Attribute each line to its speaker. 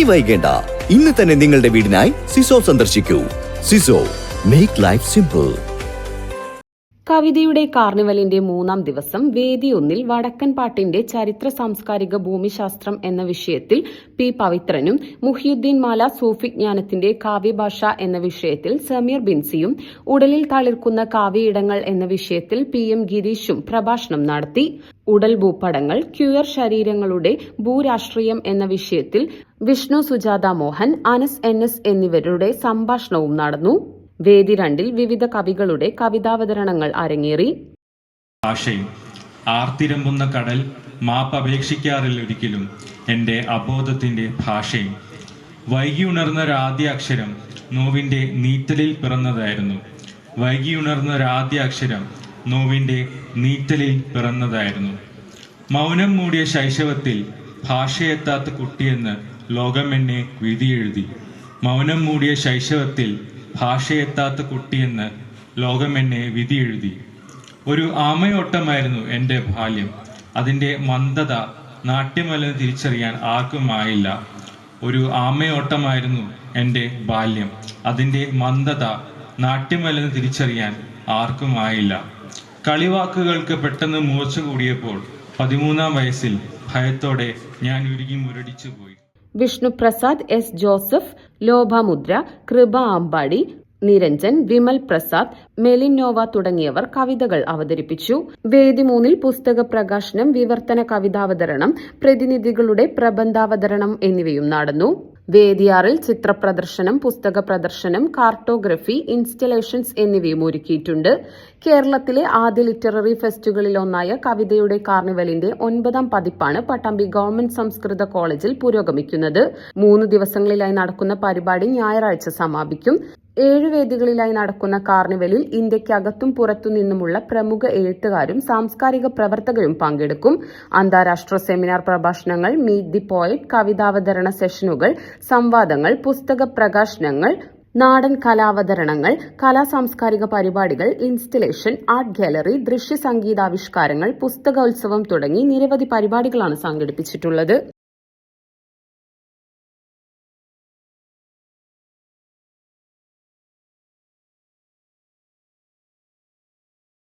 Speaker 1: ഇനി വൈകേണ്ട, ഇന്ന് തന്നെ നിങ്ങളുടെ വീടിനായി സിസോ സന്ദർശിക്കൂ. സിസോ, മേക്ക് ലൈഫ് സിമ്പിൾ.
Speaker 2: കവിതയുടെ കാർണിവലിന്റെ 3-ാം ദിവസം വേദി 1-ൽ വടക്കൻ പാട്ടിന്റെ ചരിത്ര സാംസ്കാരിക ഭൂമിശാസ്ത്രം എന്ന വിഷയത്തിൽ പി പവിത്രനും, മുഹിയുദ്ദീൻ മാല സൂഫിജ്ഞാനത്തിന്റെ കാവ്യഭാഷ എന്ന വിഷയത്തിൽ സമീർ ബിൻസിയും, ഉടലിൽ തളിർക്കുന്ന കാവ്യയിടങ്ങൾ എന്ന വിഷയത്തിൽ PM ഗിരീഷും പ്രഭാഷണം നടത്തി. ഉടൽ ഭൂപടങ്ങൾ, ക്യൂയർ ശരീരങ്ങളുടെ ഭൂരാഷ്ട്രീയം എന്ന വിഷയത്തിൽ വിഷ്ണു സുജാത മോഹൻ, അനസ് NS എന്നിവരുടെ സംഭാഷണവും നടന്നു. വേദി 2-ൽ വിവിധ കവികളുടെ കവിതാവതരണങ്ങൾ അരങ്ങേറി.
Speaker 3: ഭാഷയും ആർത്തിരമ്പുന്ന കടൽ മാപ്പപേക്ഷിക്കാറില്ലൊരിക്കലും എന്റെ അബോധത്തിന്റെ ഭാഷയും. വൈകിയുണർന്നൊരാദ്യ അക്ഷരം നോവിന്റെ നീറ്റലിൽ പിറന്നതായിരുന്നു. വൈകിയുണർന്നൊരാദ്യ അക്ഷരം നോവിന്റെ നീറ്റലിൽ പിറന്നതായിരുന്നു. മൗനം മൂടിയ ശൈശവത്തിൽ ഭാഷയെത്താത്ത കുട്ടിയെന്ന് ലോകം എന്നെ വിധിയെഴുതി. മൗനം മൂടിയ ശൈശവത്തിൽ ഭാഷയെത്താത്ത കുട്ടിയെന്ന് ലോകം എന്നെ വിധിയെഴുതി. ഒരു ആമയോട്ടമായിരുന്നു എൻ്റെ ബാല്യം. അതിൻ്റെ മന്ദത നാട്യമല്ലെന്ന് തിരിച്ചറിയാൻ ആർക്കുമായില്ല. ഒരു ആമയോട്ടമായിരുന്നു എൻ്റെ ബാല്യം. അതിൻ്റെ മന്ദത നാട്യമല്ലെന്ന് തിരിച്ചറിയാൻ ആർക്കുമായില്ല. കളിവാക്കുകൾക്ക് പെട്ടെന്ന് മൂർച്ച കൂടിയപ്പോൾ 13-ാം വയസ്സിൽ ഭയത്തോടെ ഞാൻ ഉരുകി മുരടിച്ചുപോയി.
Speaker 2: വിഷ്ണുപ്രസാദ്, S ജോസഫ്, ലോഭാമുദ്ര, കൃപ അമ്പാടി, നിരഞ്ജൻ, വിമൽ പ്രസാദ്, മെലിനോവ തുടങ്ങിയവർ കവിതകൾ അവതരിപ്പിച്ചു. വേദി 3-ൽ പുസ്തക പ്രകാശനം, വിവർത്തന കവിതാവതരണം, പ്രതിനിധികളുടെ പ്രബന്ധാവതരണം എന്നിവയും നടന്നു. വേദി 6-ൽ ചിത്രപ്രദർശനം, പുസ്തക പ്രദർശനം, കാർട്ടോഗ്രഫി, ഇൻസ്റ്റലേഷൻസ് എന്നിവയും ഒരുക്കിയിട്ടുണ്ട്. കേരളത്തിലെ ആദ്യ ലിറ്റററി ഫെസ്റ്റുകളിലൊന്നായ കവിതയുടെ കാർണിവലിന്റെ 9-ാം പതിപ്പാണ് പട്ടാമ്പി ഗവൺമെന്റ് സംസ്കൃത കോളേജിൽ പുരോഗമിക്കുന്നത്. 3 ദിവസങ്ങളിലായി നടക്കുന്ന പരിപാടി ഞായറാഴ്ച സമാപിക്കും. 7 വേദികളിലായി നടക്കുന്ന കാർണിവലിൽ ഇന്ത്യക്കകത്തും പുറത്തുനിന്നുമുള്ള പ്രമുഖ എഴുത്തുകാരും സാംസ്കാരിക പ്രവർത്തകരും പങ്കെടുക്കും. അന്താരാഷ്ട്ര സെമിനാർ പ്രഭാഷണങ്ങൾ, മീറ്റ് ദി പോയറ്റ്, കവിതാവതരണ സെഷനുകൾ, സംവാദങ്ങൾ, പുസ്തക പ്രകാശനങ്ങൾ, നാടൻ കലാവതരണങ്ങൾ, കലാസാംസ്കാരിക പരിപാടികൾ, ഇൻസ്റ്റലേഷൻ, ആർട്ട് ഗാലറി, ദൃശ്യ സംഗീതാവിഷ്കാരങ്ങൾ, പുസ്തകോത്സവം തുടങ്ങി നിരവധി പരിപാടികളാണ് സംഘടിപ്പിച്ചിട്ടുള്ളത്.